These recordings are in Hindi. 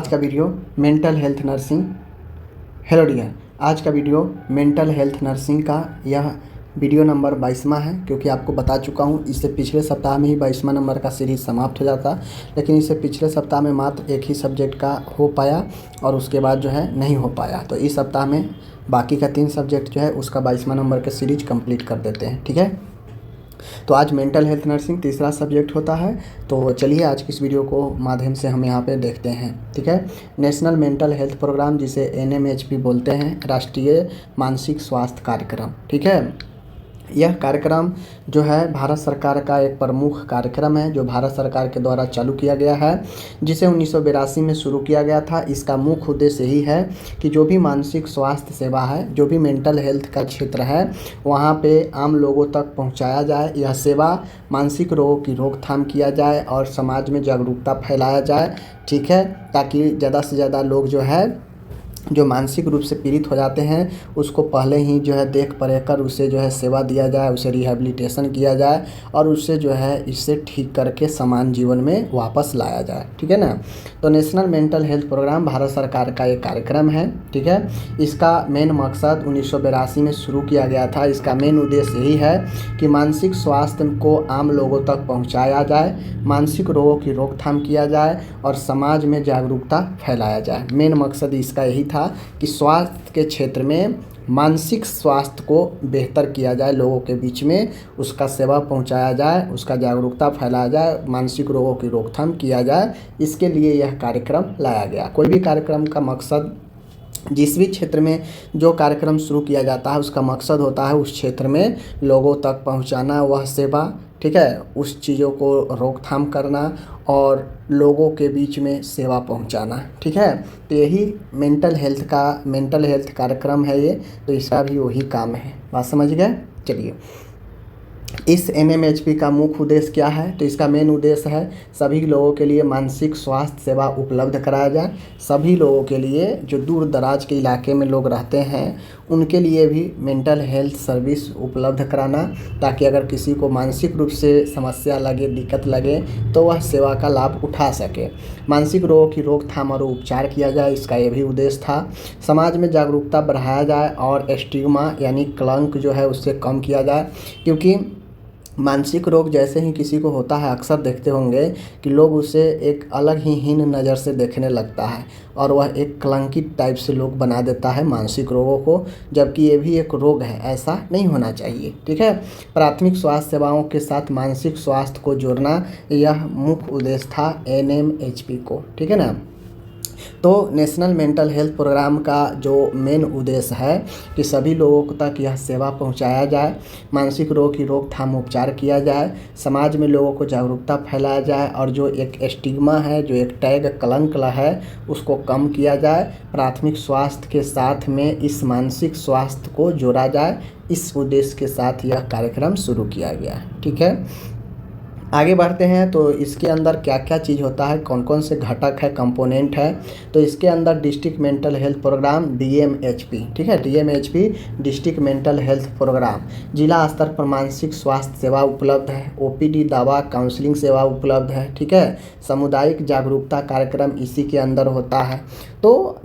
आज का video mental health nursing. Hello dear, आज का वीडियो मेंटल हेल्थ नर्सिंग का यह वीडियो नंबर 22वां है, क्योंकि आपको बता चुका हूँ इससे पिछले सप्ताह में ही 22वां नंबर का सीरीज़ समाप्त हो जाता, लेकिन इससे पिछले सप्ताह में मात्र एक ही सब्जेक्ट का हो पाया और उसके बाद जो है नहीं हो पाया। तो इस सप्ताह में बाकी का 3 सब्जेक्ट जो है उसका 22वां नंबर का सीरीज कंप्लीट कर देते हैं। ठीक है, तो आज मेंटल हेल्थ नर्सिंग तीसरा सब्जेक्ट होता है। तो चलिए आज की इस वीडियो को माध्यम से हम यहाँ पे देखते हैं। ठीक है, नेशनल मेंटल हेल्थ प्रोग्राम, जिसे NMHP बोलते हैं, राष्ट्रीय मानसिक स्वास्थ्य कार्यक्रम। ठीक है, यह कार्यक्रम जो है भारत सरकार का एक प्रमुख कार्यक्रम है, जो भारत सरकार के द्वारा चालू किया गया है, जिसे 1982 में शुरू किया गया था। इसका मुख्य उद्देश्य यही है कि जो भी मानसिक स्वास्थ्य सेवा है, जो भी मेंटल हेल्थ का क्षेत्र है, वहाँ पे आम लोगों तक पहुँचाया जाए। यह सेवा मानसिक रोगों की रोकथाम किया जाए और समाज में जागरूकता फैलाया जाए। ठीक है, ताकि ज़्यादा से ज़्यादा लोग जो है जो मानसिक रूप से पीड़ित हो जाते हैं उसको पहले ही जो है देख परेख कर उसे जो है सेवा दिया जाए, उसे रिहैबिलिटेशन किया जाए और उससे जो है इससे ठीक करके समान जीवन में वापस लाया जाए। ठीक है ना। तो national mental health program Bharat सरकार का एक कार्यक्रम है। ठीक है, इसका मेन मकसद 1982 में शुरू किया गया था। इसका मेन उद्देश्य यही है कि मानसिक स्वास्थ्य को आम लोगों तक पहुँचाया जाए, मानसिक रोगों की रोकथाम किया जाए और समाज में जागरूकता फैलाया जाए। मेन मकसद इसका यही था कि स्वास्थ्य के क्षेत्र में मानसिक स्वास्थ्य को बेहतर किया जाए, लोगों के बीच में उसका सेवा पहुंचाया जाए, उसका जागरूकता फैलाया जाए, मानसिक रोगों की रोकथाम किया जाए। इसके लिए यह कार्यक्रम लाया गया। कोई भी कार्यक्रम का मकसद, जिस भी क्षेत्र में जो कार्यक्रम शुरू किया जाता है उसका मकसद होता है उस क्षेत्र में लोगों तक पहुंचाना वह सेवा। ठीक है, उस चीज़ों को रोकथाम करना और लोगों के बीच में सेवा पहुंचाना। ठीक है, तो यही मेंटल हेल्थ कार्यक्रम है ये, तो इसका भी वही काम है। बात समझ गए। चलिए, इस NMHP का मुख्य उद्देश्य क्या है? तो इसका मेन उद्देश्य है सभी लोगों के लिए मानसिक स्वास्थ्य सेवा उपलब्ध कराया जाए। सभी लोगों के लिए, जो दूर दराज के इलाके में लोग रहते हैं उनके लिए भी मेंटल हेल्थ सर्विस उपलब्ध कराना, ताकि अगर किसी को मानसिक रूप से समस्या लगे, दिक्कत लगे, तो वह सेवा का लाभ उठा सके। मानसिक रोगों की रोकथाम और उपचार किया जाए, इसका ये भी उद्देश्य था। समाज में जागरूकता बढ़ाया जाए और स्टिग्मा यानी कलंक जो है उससे कम किया जाए, क्योंकि मानसिक रोग जैसे ही किसी को होता है अक्सर देखते होंगे कि लोग उसे एक अलग ही हीन नज़र से देखने लगता है और वह एक कलंकित टाइप से लोग बना देता है मानसिक रोगों को, जबकि ये भी एक रोग है, ऐसा नहीं होना चाहिए। ठीक है, प्राथमिक स्वास्थ्य सेवाओं के साथ मानसिक स्वास्थ्य को जोड़ना, यह मुख्य उद्देश्य था NMHP को। ठीक है ना। तो नेशनल मेंटल हेल्थ प्रोग्राम का जो मेन उद्देश्य है कि सभी लोगों तक यह सेवा पहुंचाया जाए, मानसिक रोग की रोकथाम उपचार किया जाए, समाज में लोगों को जागरूकता फैलाया जाए और जो एक स्टिग्मा है, जो एक टैग कलंक है, उसको कम किया जाए। प्राथमिक स्वास्थ्य के साथ में इस मानसिक स्वास्थ्य को जोड़ा जाए, इस उद्देश्य के साथ यह कार्यक्रम शुरू किया गया। ठीक है, आगे बढ़ते हैं। तो इसके अंदर क्या क्या चीज़ होता है, कौन कौन से घटक है, कंपोनेंट है। तो इसके अंदर district mental health program DMHP, ठीक है, DMHP district mental health program, जिला स्तर पर मानसिक स्वास्थ्य सेवा उपलब्ध है, OPD दवा काउंसलिंग सेवा उपलब्ध है। ठीक है, सामुदायिक जागरूकता कार्यक्रम इसी के अंदर होता है। तो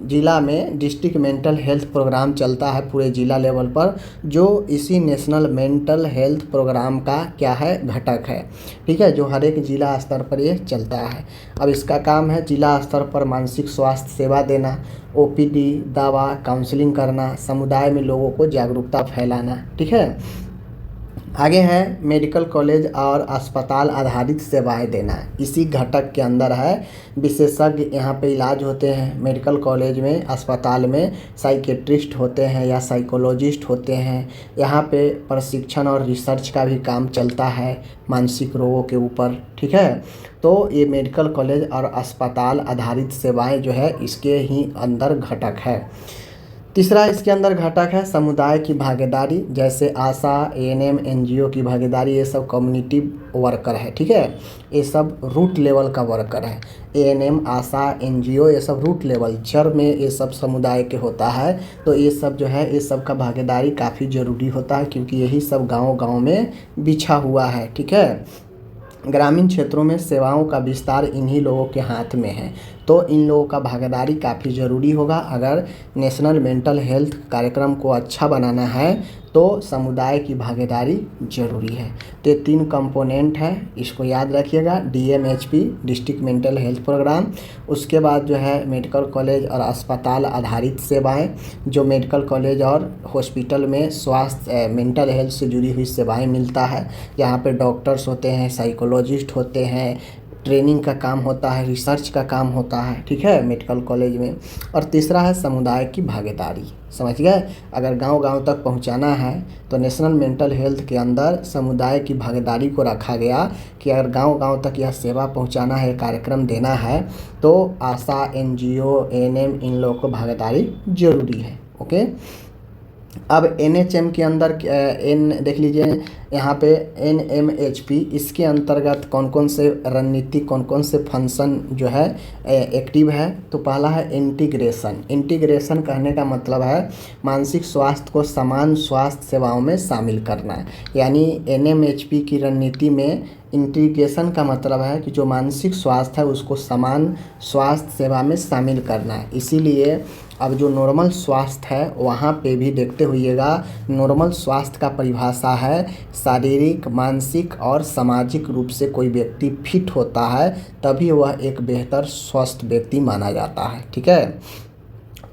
जिला में डिस्ट्रिक्ट मेंटल हेल्थ प्रोग्राम चलता है पूरे जिला लेवल पर, जो इसी नेशनल मेंटल हेल्थ प्रोग्राम का क्या है, घटक है। ठीक है, जो हर एक जिला स्तर पर ये चलता है। अब इसका काम है जिला स्तर पर मानसिक स्वास्थ्य सेवा देना, OPD दवा काउंसलिंग करना, समुदाय में लोगों को जागरूकता फैलाना। ठीक है, आगे है मेडिकल कॉलेज और अस्पताल आधारित सेवाएं देना, इसी घटक के अंदर है। विशेषज्ञ यहाँ पे इलाज होते हैं। मेडिकल कॉलेज में, अस्पताल में साइकेट्रिस्ट होते हैं या साइकोलॉजिस्ट होते हैं। यहाँ पे प्रशिक्षण और रिसर्च का भी काम चलता है मानसिक रोगों के ऊपर। ठीक है, तो ये मेडिकल कॉलेज और अस्पताल आधारित सेवाएं जो है इसके ही अंदर घटक है। तीसरा इसके अंदर घटक है समुदाय की भागीदारी, जैसे आशा, ANM, NGO की भागीदारी, ये सब कम्युनिटी वर्कर है। ठीक है, ये सब रूट लेवल का वर्कर है। ANM, आशा, NGO ये सब रूट लेवल, जड़ में ये सब समुदाय के होता है। तो ये सब जो है, ये सब का भागीदारी काफ़ी ज़रूरी होता है, क्योंकि यही सब गाँव में बिछा हुआ है। ठीक है, ग्रामीण क्षेत्रों में सेवाओं का विस्तार इन्हीं लोगों के हाथ में है। तो इन लोगों का भागीदारी काफ़ी ज़रूरी होगा। अगर नेशनल मेंटल हेल्थ कार्यक्रम को अच्छा बनाना है तो समुदाय की भागीदारी ज़रूरी है। तो ये 3 कंपोनेंट हैं, इसको याद रखिएगा। DMHP district mental health program, उसके बाद जो है मेडिकल कॉलेज और अस्पताल आधारित सेवाएं, जो मेडिकल कॉलेज और हॉस्पिटल में स्वास्थ्य मेंटल हेल्थ से जुड़ी हुई सेवाएं मिलता है। यहाँ पे डॉक्टर्स होते हैं, साइकोलॉजिस्ट होते हैं, ट्रेनिंग का काम होता है, रिसर्च का काम होता है, ठीक है, मेडिकल कॉलेज में। और तीसरा है समुदाय की भागीदारी। समझ गए? अगर गांव-गांव तक पहुंचाना है तो नेशनल मेंटल हेल्थ के अंदर समुदाय की भागीदारी को रखा गया कि अगर गांव-गांव तक यह सेवा पहुंचाना है, कार्यक्रम देना है, तो आशा, NGO, ANM इन लोगों को भागीदारी ज़रूरी है। ओके, अब NHM के अंदर देख लीजिए यहाँ पे NMHP, इसके अंतर्गत कौन कौन से रणनीति, कौन कौन से फंक्शन जो है एक्टिव है। तो पहला है इंटीग्रेशन। इंटीग्रेशन कहने का मतलब है मानसिक स्वास्थ्य को समान स्वास्थ्य सेवाओं में शामिल करना। यानी NMHP की रणनीति में इंटीग्रेशन का मतलब है कि जो मानसिक स्वास्थ्य है उसको समान स्वास्थ्य सेवा में शामिल करना है। इसीलिए अब जो नॉर्मल स्वास्थ्य है वहाँ पे भी देखते होइएगा, नॉर्मल स्वास्थ्य का परिभाषा है शारीरिक, मानसिक और सामाजिक रूप से कोई व्यक्ति फिट होता है तभी वह एक बेहतर स्वस्थ व्यक्ति माना जाता है। ठीक है,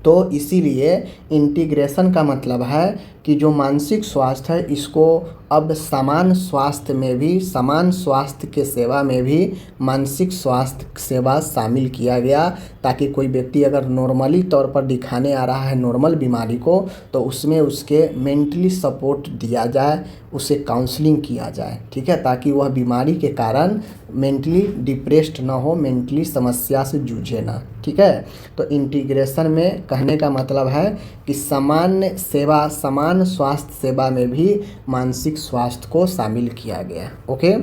तो इसीलिए इंटीग्रेशन का मतलब है कि जो मानसिक स्वास्थ्य है इसको अब समान स्वास्थ्य में भी, समान स्वास्थ्य के सेवा में भी मानसिक स्वास्थ्य सेवा शामिल किया गया, ताकि कोई व्यक्ति अगर नॉर्मली तौर पर दिखाने आ रहा है नॉर्मल बीमारी को, तो उसमें उसके मेंटली सपोर्ट दिया जाए, उसे काउंसलिंग किया जाए। ठीक है, ताकि वह बीमारी के कारण मेंटली डिप्रेस्ड ना हो, मेंटली समस्या से जूझे ना। ठीक है, तो इंटीग्रेशन में कहने का मतलब है कि समान सेवा, समान स्वास्थ्य सेवा में भी मानसिक स्वास्थ्य को शामिल किया गया। ओके,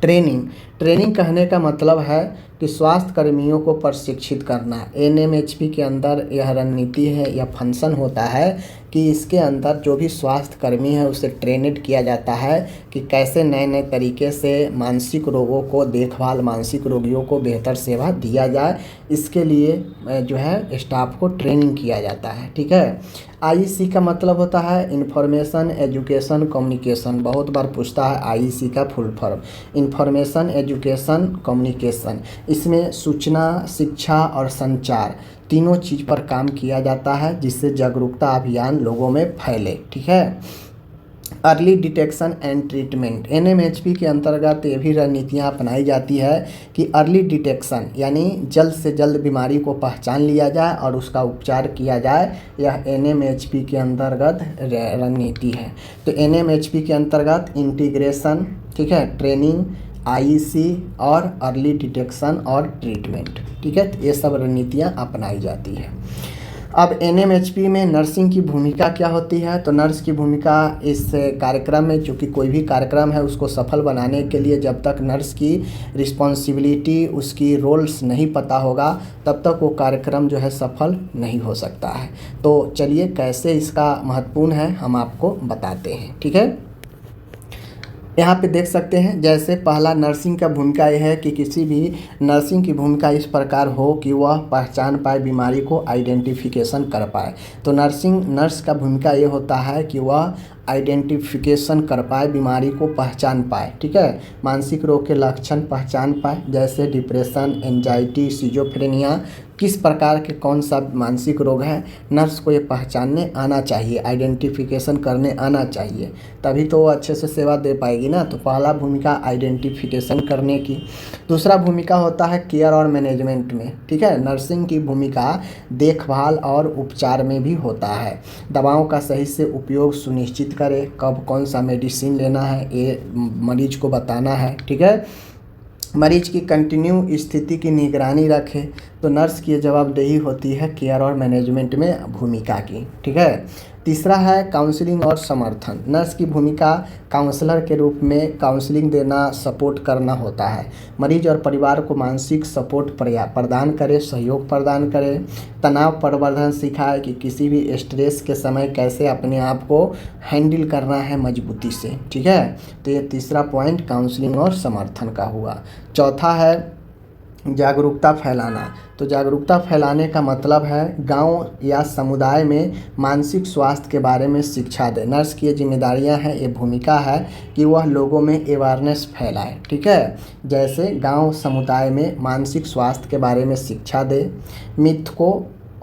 ट्रेनिंग कहने का मतलब है कि स्वास्थ्य कर्मियों को प्रशिक्षित करना। NMHP के अंदर यह रणनीति है, यह फंक्शन होता है कि इसके अंदर जो भी स्वास्थ्य कर्मी है उसे ट्रेनेड किया जाता है कि कैसे नए नए तरीके से मानसिक रोगों को देखभाल, मानसिक रोगियों को बेहतर सेवा दिया जाए। इसके लिए जो है स्टाफ को ट्रेनिंग किया जाता है। ठीक है, IEC का मतलब होता है इंफॉर्मेशन एजुकेशन कम्युनिकेशन। बहुत बार पूछता है IEC का full form, information education communication. इसमें सूचना, शिक्षा और संचार तीनों चीज़ पर काम किया जाता है जिससे जागरूकता अभियान लोगों में फैले। ठीक है, early detection and treatment. NMHP के अंतर्गत ये भी रणनीतियाँ अपनाई जाती है कि अर्ली डिटेक्शन यानी जल्द से जल्द बीमारी को पहचान लिया जाए और उसका उपचार किया जाए, यह NMHP के अंतर्गत रणनीति है। तो NMHP के अंतर्गत इंटीग्रेशन, ठीक है, ट्रेनिंग, IEC और अर्ली डिटेक्शन और ट्रीटमेंट। ठीक है, ये सब रणनीतियाँ अपनाई जाती है। अब NMHP में नर्सिंग की भूमिका क्या होती है? तो नर्स की भूमिका इस कार्यक्रम में, चूँकि कोई भी कार्यक्रम है उसको सफल बनाने के लिए जब तक नर्स की रिस्पॉन्सिबिलिटी, उसकी रोल्स नहीं पता होगा तब तक वो कार्यक्रम जो है सफल नहीं हो सकता है। तो चलिए कैसे इसका महत्वपूर्ण है हम आपको बताते हैं। ठीक है, यहाँ पे देख सकते हैं, जैसे पहला नर्सिंग का भूमिका यह है कि किसी भी नर्सिंग की भूमिका इस प्रकार हो कि वह पहचान पाए, बीमारी को आइडेंटिफिकेशन कर पाए। तो नर्स का भूमिका ये होता है कि वह आइडेंटिफिकेशन कर पाए, बीमारी को पहचान पाए। ठीक है, मानसिक रोग के लक्षण पहचान पाए, जैसे डिप्रेशन, एंजाइटी, सिजोफ्रेनिया, किस प्रकार के कौन सा मानसिक रोग है, नर्स को ये पहचानने आना चाहिए, आइडेंटिफिकेशन करने आना चाहिए, तभी तो वो अच्छे से सेवा दे पाएगी ना। तो पहला भूमिका आइडेंटिफिकेशन करने की। दूसरा भूमिका होता है केयर और मैनेजमेंट में। ठीक है, नर्सिंग की भूमिका देखभाल और उपचार में भी होता है। दवाओं का सही से उपयोग सुनिश्चित करे, कब कौन सा मेडिसिन लेना है ये मरीज को बताना है। ठीक है, मरीज की कंटिन्यू स्थिति की निगरानी रखे। तो नर्स की जवाबदेही होती है केयर और मैनेजमेंट में भूमिका की। ठीक है, तीसरा है काउंसलिंग और समर्थन। नर्स की भूमिका काउंसलर के रूप में काउंसलिंग देना, सपोर्ट करना होता है। मरीज और परिवार को मानसिक सपोर्ट प्रदान करे, सहयोग प्रदान करे, तनाव प्रबंधन सिखाए कि किसी भी स्ट्रेस के समय कैसे अपने आप को हैंडल करना है मजबूती से। ठीक है, तो ये तीसरा पॉइंट काउंसलिंग और समर्थन का हुआ। चौथा है जागरूकता फैलाना। तो जागरूकता फैलाने का मतलब है गांव या समुदाय में मानसिक स्वास्थ्य के बारे में शिक्षा दे। नर्स की ये जिम्मेदारियां हैं, ये भूमिका है कि वह लोगों में अवेयरनेस फैलाए। ठीक है, जैसे गांव समुदाय में मानसिक स्वास्थ्य के बारे में शिक्षा दे, मिथ को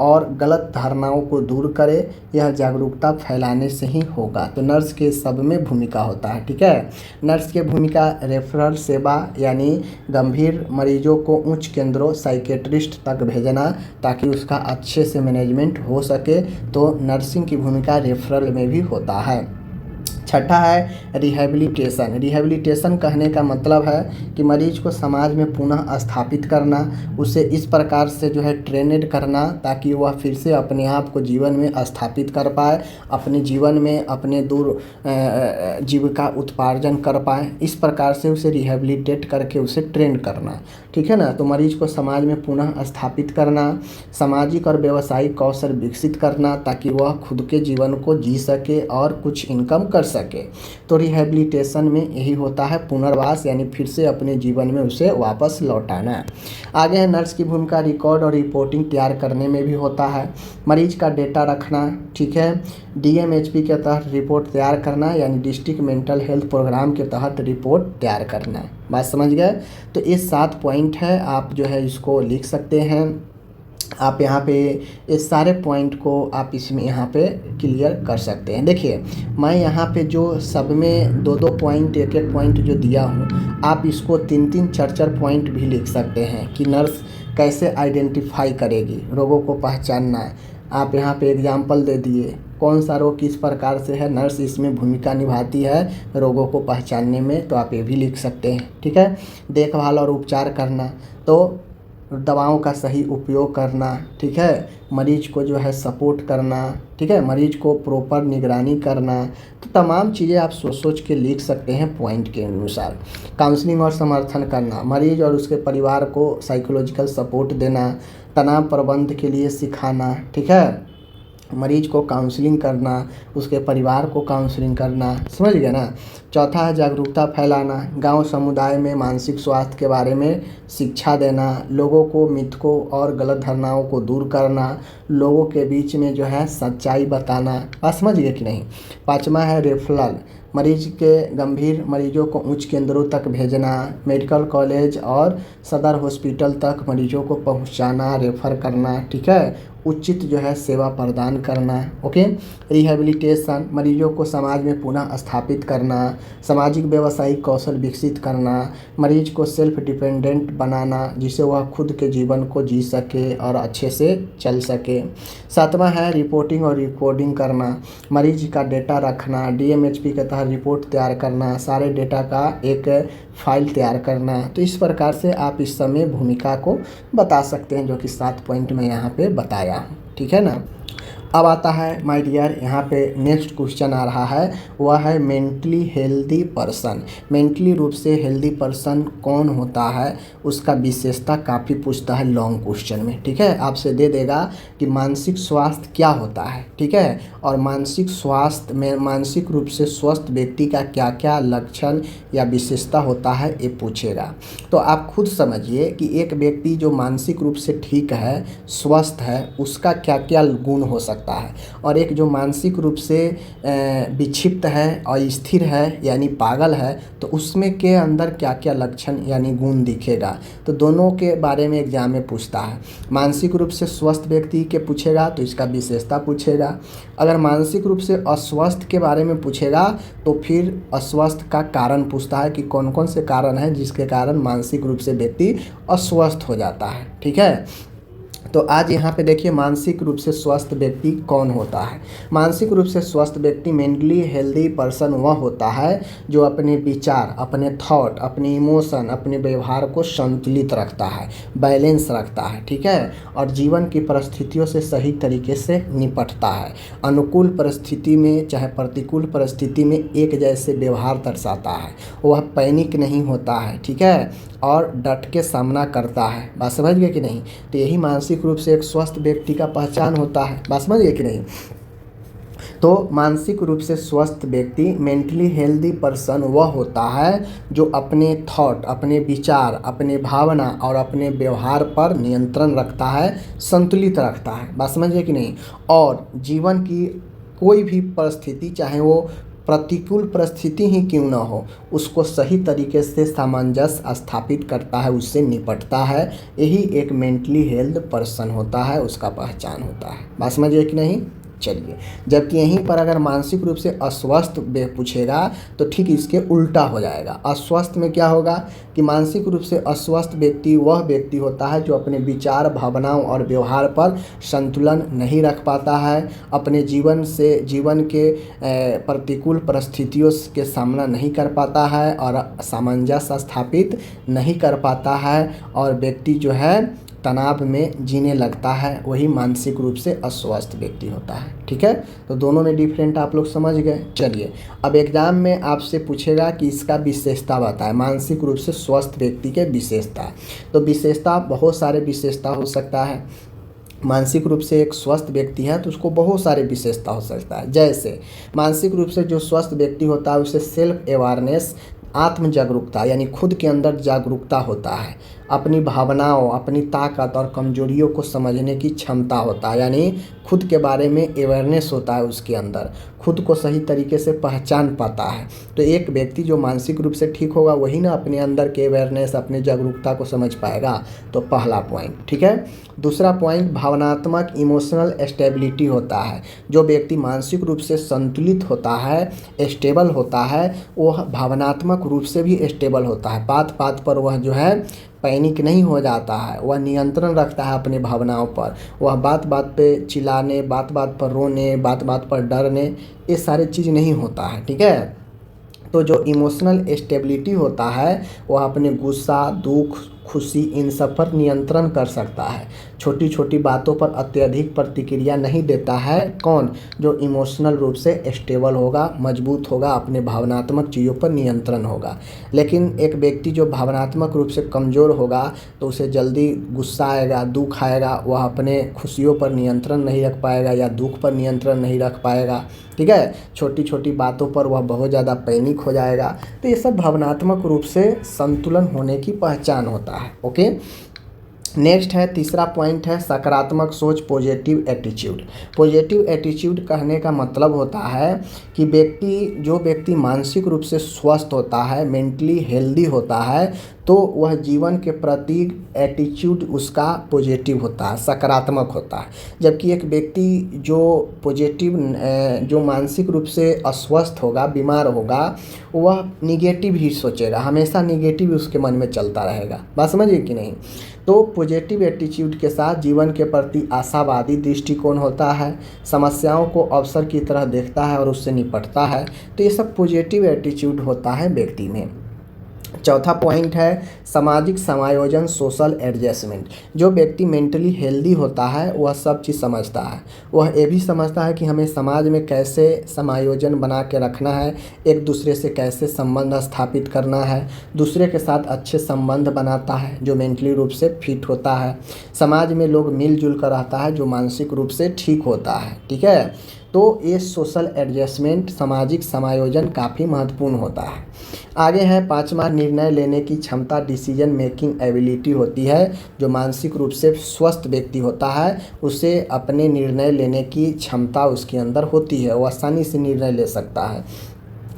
और गलत धारणाओं को दूर करे। यह जागरूकता फैलाने से ही होगा। तो नर्स के सब में भूमिका होता है। ठीक है, नर्स की भूमिका रेफरल सेवा यानी गंभीर मरीजों को उच्च केंद्रों साइकेट्रिस्ट तक भेजना ताकि उसका अच्छे से मैनेजमेंट हो सके। तो नर्सिंग की भूमिका रेफरल में भी होता है। छठा है रिहैबिलिटेशन। रिहैबिलिटेशन कहने का मतलब है कि मरीज को समाज में पुनः स्थापित करना, उसे इस प्रकार से जो है ट्रेनेड करना ताकि वह फिर से अपने आप को जीवन में स्थापित कर पाए, अपने जीवन में अपने दूर जीविका उत्पार्जन कर पाए। इस प्रकार से उसे रिहैबिलिटेट करके उसे ट्रेन करना। ठीक है ना। तो मरीज को समाज में पुनः स्थापित करना, सामाजिक और व्यावसायिक कौशल विकसित करना ताकि वह खुद के जीवन को जी सके और कुछ इनकम कर सके। तो रिहैबिलिटेशन में यही होता है, पुनर्वास यानी फिर से अपने जीवन में उसे वापस लौटाना। आगे है नर्स की भूमिका रिकॉर्ड और रिपोर्टिंग तैयार करने में भी होता है। मरीज का डेटा रखना, ठीक है, डीएमएचपी के तहत रिपोर्ट तैयार करना यानी डिस्ट्रिक्ट मेंटल हेल्थ प्रोग्राम के तहत रिपोर्ट तैयार करना। बात समझ गए। तो ये 7 पॉइंट है, आप जो है इसको लिख सकते हैं। आप यहाँ पे इस सारे पॉइंट को आप इसमें यहाँ पे क्लियर कर सकते हैं। देखिए मैं यहाँ पे जो सब में 2-2 पॉइंट, 1-1 पॉइंट जो दिया हूँ, आप इसको 3-3, 4-4 पॉइंट भी लिख सकते हैं कि नर्स कैसे आइडेंटिफाई करेगी, रोगों को पहचानना है। आप यहाँ पे एग्जाम्पल दे दिए कौन सा रोग किस प्रकार से है, नर्स इसमें भूमिका निभाती है रोगों को पहचानने में, तो आप ये भी लिख सकते हैं। ठीक है, देखभाल और उपचार करना, तो दवाओं का सही उपयोग करना, ठीक है, मरीज को जो है सपोर्ट करना, ठीक है, मरीज को प्रॉपर निगरानी करना। तो तमाम चीज़ें आप सोच सोच के लिख सकते हैं पॉइंट के अनुसार। काउंसलिंग और समर्थन करना, मरीज और उसके परिवार को साइकोलॉजिकल सपोर्ट देना, तनाव प्रबंधन के लिए सिखाना, ठीक है, मरीज को काउंसलिंग करना, उसके परिवार को काउंसलिंग करना। समझ गए ना। चौथा है जागरूकता फैलाना, गांव समुदाय में मानसिक स्वास्थ्य के बारे में शिक्षा देना, लोगों को मिथ को और गलत धारणाओं को दूर करना, लोगों के बीच में जो है सच्चाई बताना। बात समझ गए कि नहीं। पाँचवा है रेफरल, मरीज के गंभीर मरीजों को उच्च केंद्रों तक भेजना, मेडिकल कॉलेज और सदर हॉस्पिटल तक मरीजों को पहुंचाना, रेफ़र करना, ठीक है, उचित जो है सेवा प्रदान करना। ओके। रिहैबिलिटेशन, मरीजों को समाज में पुनः स्थापित करना, सामाजिक व्यावसायिक कौशल विकसित करना, मरीज को सेल्फ डिपेंडेंट बनाना जिससे वह खुद के जीवन को जी सके और अच्छे से चल सके। सातवां है रिपोर्टिंग और रिकॉर्डिंग करना, मरीज का डेटा रखना, डीएमएचपी के तहत रिपोर्ट तैयार करना, सारे डेटा का एक फाइल तैयार करना। तो इस प्रकार से आप इस समय भूमिका को बता सकते हैं, जो कि 7 पॉइंट मैं यहाँ पे बताया हूँ। ठीक है ना। अब आता है माय डियर, यहाँ पे नेक्स्ट क्वेश्चन आ रहा है, वह है मेंटली हेल्दी पर्सन। मेंटली रूप से हेल्दी पर्सन कौन होता है, उसका विशेषता काफ़ी पूछता है लॉन्ग क्वेश्चन में। ठीक है, आपसे दे देगा कि मानसिक स्वास्थ्य क्या होता है, ठीक है, और मानसिक स्वास्थ्य में मानसिक रूप से स्वस्थ व्यक्ति का क्या क्या लक्षण या विशेषता होता है, ये पूछेगा। तो आप खुद समझिए कि एक व्यक्ति जो मानसिक रूप से ठीक है, स्वस्थ है, उसका क्या क्या गुण हो सकता है, और एक जो मानसिक रूप से विक्षिप्त है, अस्थिर है यानी पागल है, तो उसमें के अंदर क्या क्या लक्षण यानी गुण दिखेगा। तो दोनों के बारे में एग्जाम में पूछता है। मानसिक रूप से स्वस्थ व्यक्ति के पूछेगा तो इसका विशेषता पूछेगा। अगर मानसिक रूप से अस्वस्थ के बारे में पूछेगा तो फिर अस्वस्थ का कारण पूछता है कि कौन कौन से कारण हैं जिसके कारण मानसिक रूप से व्यक्ति अस्वस्थ हो जाता है। ठीक है, तो आज यहाँ पे देखिए मानसिक रूप से स्वस्थ व्यक्ति कौन होता है। मानसिक रूप से स्वस्थ व्यक्ति मेंटली हेल्दी पर्सन वह होता है जो अपने विचार, अपने थॉट, अपने इमोशन, अपने व्यवहार को संतुलित रखता है, बैलेंस रखता है, ठीक है, और जीवन की परिस्थितियों से सही तरीके से निपटता है। अनुकूल परिस्थिति में चाहे प्रतिकूल परिस्थिति में एक जैसे व्यवहार दर्शाता है। वह पैनिक नहीं होता है, ठीक है, और डट के सामना करता है। बात समझ गए कि नहीं। तो यही मानसिक रूप से एक स्वस्थ व्यक्ति का पहचान होता है। बात समझ गए कि नहीं। तो मानसिक रूप से स्वस्थ व्यक्ति, मेंटली हेल्दी पर्सन वह होता है जो अपने थॉट, अपने विचार, अपने भावना और अपने व्यवहार पर नियंत्रण रखता है, संतुलित रखता है। बात समझिए कि नहीं। और जीवन की कोई भी परिस्थिति, चाहे वो प्रतिकूल परिस्थिति ही क्यों ना हो, उसको सही तरीके से सामंजस्य स्थापित करता है, उससे निपटता है। यही एक मेंटली हेल्थ पर्सन होता है, उसका पहचान होता है। बात समझिए कि नहीं। चलिए, जबकि यहीं पर अगर मानसिक रूप से अस्वस्थ पूछेगा तो ठीक इसके उल्टा हो जाएगा। अस्वस्थ में क्या होगा कि मानसिक रूप से अस्वस्थ व्यक्ति वह व्यक्ति होता है जो अपने विचार, भावनाओं और व्यवहार पर संतुलन नहीं रख पाता है, अपने जीवन के प्रतिकूल परिस्थितियों के सामना नहीं कर पाता है और सामंजस्य स्थापित नहीं कर पाता है, और व्यक्ति जो है तनाव में जीने लगता है, वही मानसिक रूप से अस्वस्थ व्यक्ति होता है। ठीक है, तो दोनों में डिफरेंट आप लोग समझ गए। चलिए, अब एग्जाम में आपसे पूछेगा कि इसका विशेषता बताएं, मानसिक रूप से स्वस्थ व्यक्ति के विशेषता। तो विशेषता बहुत सारे विशेषता हो सकता है। मानसिक रूप से एक स्वस्थ व्यक्ति है तो उसको बहुत सारे विशेषता हो सकता है। जैसे मानसिक रूप से जो स्वस्थ व्यक्ति होता है उसे सेल्फ अवेयरनेस, आत्म जागरूकता, यानी खुद के अंदर जागरूकता होता है, अपनी भावनाओं, अपनी ताकत और कमजोरियों को समझने की क्षमता होता है, यानी खुद के बारे में अवेयरनेस होता है, उसके अंदर खुद को सही तरीके से पहचान पाता है। तो एक व्यक्ति जो मानसिक रूप से ठीक होगा वही ना अपने अंदर के अवेयरनेस, अपने जागरूकता को समझ पाएगा। तो पहला पॉइंट। ठीक है, दूसरा पॉइंट भावनात्मक इमोशनल स्टेबिलिटी होता है। जो व्यक्ति मानसिक रूप से संतुलित होता है, स्टेबल होता है, वह भावनात्मक रूप से भी स्टेबल होता है। बात बात पर वह जो है पैनिक नहीं हो जाता है, वह नियंत्रण रखता है अपने भावनाओं पर। वह बात बात पे चिल्लाने, बात बात पर रोने, बात बात पर डरने, ये सारी चीज़ नहीं होता है। ठीक है, तो जो इमोशनल स्टेबिलिटी होता है वह अपने गुस्सा, दुख, खुशी, इन सब पर नियंत्रण कर सकता है। छोटी छोटी बातों पर अत्यधिक प्रतिक्रिया नहीं देता है। कौन? जो इमोशनल रूप से स्टेबल होगा, मजबूत होगा, अपने भावनात्मक चीज़ों पर नियंत्रण होगा। लेकिन एक व्यक्ति जो भावनात्मक रूप से कमज़ोर होगा तो उसे जल्दी गुस्सा आएगा, दुख आएगा, वह अपने खुशियों पर नियंत्रण नहीं रख पाएगा या दुख पर नियंत्रण नहीं रख पाएगा। ठीक है, छोटी छोटी बातों पर वह बहुत ज़्यादा पैनिक हो जाएगा। तो ये सब भावनात्मक रूप से संतुलन होने की पहचान होता है। ओके, नेक्स्ट है, तीसरा पॉइंट है सकारात्मक सोच, पॉजिटिव एटीट्यूड। पॉजिटिव एटीट्यूड कहने का मतलब होता है कि जो व्यक्ति मानसिक रूप से स्वस्थ होता है, मेंटली हेल्दी होता है, तो वह जीवन के प्रति एटीट्यूड उसका पॉजिटिव होता है, सकारात्मक होता है। जबकि एक व्यक्ति जो मानसिक रूप से अस्वस्थ होगा, बीमार होगा, वह निगेटिव ही सोचेगा, हमेशा निगेटिव उसके मन में चलता रहेगा। बात समझिए कि नहीं। तो पॉजिटिव एटीट्यूड के साथ जीवन के प्रति आशावादी दृष्टिकोण होता है, समस्याओं को अवसर की तरह देखता है और उससे निपटता है। तो ये सब पॉजिटिव एटीट्यूड होता है व्यक्ति में। चौथा पॉइंट है सामाजिक समायोजन, सोशल एडजस्टमेंट। जो व्यक्ति मेंटली हेल्दी होता है वह सब चीज़ समझता है। वह ये भी समझता है कि हमें समाज में कैसे समायोजन बना के रखना है, एक दूसरे से कैसे संबंध स्थापित करना है, दूसरे के साथ अच्छे संबंध बनाता है जो मेंटली रूप से फिट होता है। समाज में लोग मिलजुल कर रहता है जो मानसिक रूप से ठीक होता है। ठीक है, तो ये सोशल एडजस्टमेंट, सामाजिक समायोजन काफ़ी महत्वपूर्ण होता है। आगे है पांचवा, निर्णय लेने की क्षमता, डिसीजन मेकिंग एबिलिटी होती है। जो मानसिक रूप से स्वस्थ व्यक्ति होता है उसे अपने निर्णय लेने की क्षमता उसके अंदर होती है, वो आसानी से निर्णय ले सकता है,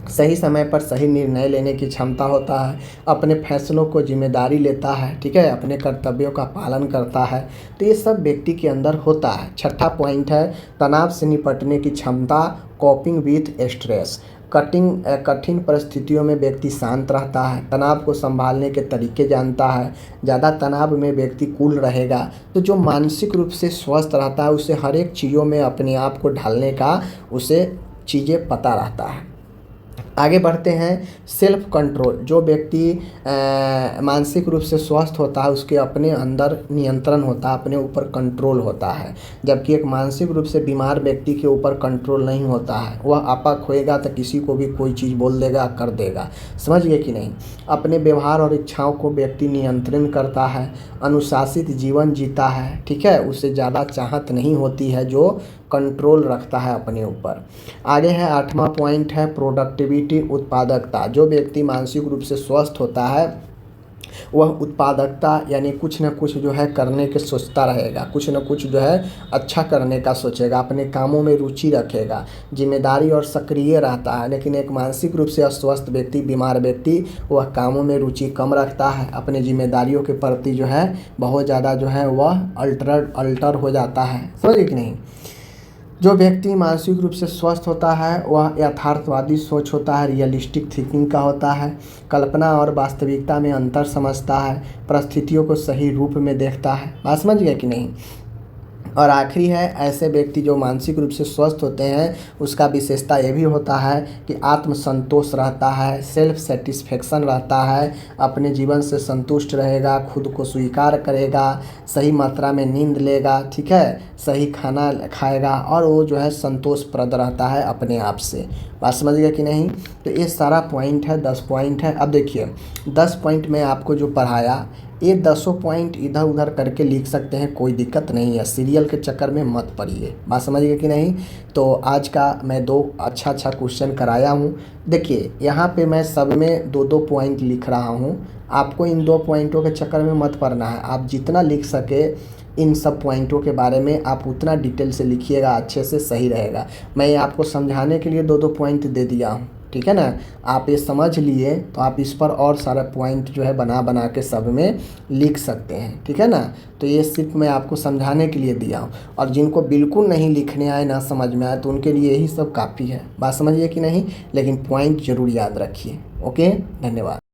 सही समय पर सही निर्णय लेने की क्षमता होता है, अपने फैसलों को जिम्मेदारी लेता है। ठीक है, अपने कर्तव्यों का पालन करता है। तो ये सब व्यक्ति के अंदर होता है। छठा पॉइंट है तनाव से निपटने की क्षमता, कोपिंग विथ स्ट्रेस। कठिन परिस्थितियों में व्यक्ति शांत रहता है, तनाव को संभालने के तरीके जानता है, ज़्यादा तनाव में व्यक्ति कूल रहेगा। तो जो मानसिक रूप से स्वस्थ रहता है उसे हर एक चीज़ों में अपने आप को ढालने का उसे चीज़ें पता रहता है। आगे बढ़ते हैं, सेल्फ कंट्रोल। जो व्यक्ति मानसिक रूप से स्वस्थ होता है उसके अपने अंदर नियंत्रण होता है, अपने ऊपर कंट्रोल होता है। जबकि एक मानसिक रूप से बीमार व्यक्ति के ऊपर कंट्रोल नहीं होता है, वह आपा खोएगा तो किसी को भी कोई चीज़ बोल देगा, कर देगा। समझ गए कि नहीं। अपने व्यवहार और इच्छाओं को व्यक्ति नियंत्रण करता है, अनुशासित जीवन जीता है। ठीक है, उसे ज़्यादा चाहत नहीं होती है जो कंट्रोल रखता है अपने ऊपर। आगे है 8वां पॉइंट है प्रोडक्टिविटी, उत्पादकता। जो व्यक्ति मानसिक रूप से स्वस्थ होता है वह उत्पादकता यानी कुछ न कुछ जो है करने के सोचता रहेगा, कुछ न कुछ जो है अच्छा करने का सोचेगा, अपने कामों में रुचि रखेगा, जिम्मेदारी और सक्रिय रहता है। लेकिन एक मानसिक रूप से अस्वस्थ व्यक्ति, बीमार व्यक्ति, वह कामों में रुचि कम रखता है, अपने जिम्मेदारियों के प्रति जो है बहुत ज़्यादा जो है वह अल्टर हो जाता है। समझे कि नहीं। जो व्यक्ति मानसिक रूप से स्वस्थ होता है वह यथार्थवादी सोच होता है, रियलिस्टिक थिंकिंग का होता है, कल्पना और वास्तविकता में अंतर समझता है, परिस्थितियों को सही रूप में देखता है। बात समझ गया कि नहीं। और आखिरी है ऐसे व्यक्ति जो मानसिक रूप से स्वस्थ होते हैं उसका विशेषता ये भी होता है कि आत्मसंतोष रहता है, सेल्फ सेटिस्फेक्शन रहता है, अपने जीवन से संतुष्ट रहेगा, खुद को स्वीकार करेगा, सही मात्रा में नींद लेगा, ठीक है, सही खाना खाएगा और वो जो है संतोषप्रद रहता है अपने आप से। बात समझ गया कि नहीं। तो ये सारा पॉइंट है, 10 पॉइंट है। अब देखिए 10 पॉइंट में आपको जो पढ़ाया ये 10 पॉइंट इधर उधर करके लिख सकते हैं, कोई दिक्कत नहीं है, सीरियल के चक्कर में मत पड़िए। बात समझिए कि नहीं। तो आज का मैं 2 अच्छा क्वेश्चन कराया हूँ। देखिए यहाँ पे मैं सब में 2-2 पॉइंट लिख रहा हूँ, आपको इन 2 पॉइंटों के चक्कर में मत पड़ना है। आप जितना लिख सके इन सब पॉइंटों के बारे में आप उतना डिटेल से लिखिएगा, अच्छे से सही रहेगा। मैं आपको समझाने के लिए 2-2 पॉइंट दे दिया हूँ, ठीक है ना। आप ये समझ लिए तो आप इस पर और सारा पॉइंट जो है बना के सब में लिख सकते हैं, ठीक है ना। तो ये सिर्फ मैं आपको समझाने के लिए दिया हूँ, और जिनको बिल्कुल नहीं लिखने आए, ना समझ में आए, तो उनके लिए यही सब काफ़ी है। बात समझिए कि नहीं, लेकिन पॉइंट ज़रूर याद रखिए। ओके, धन्यवाद।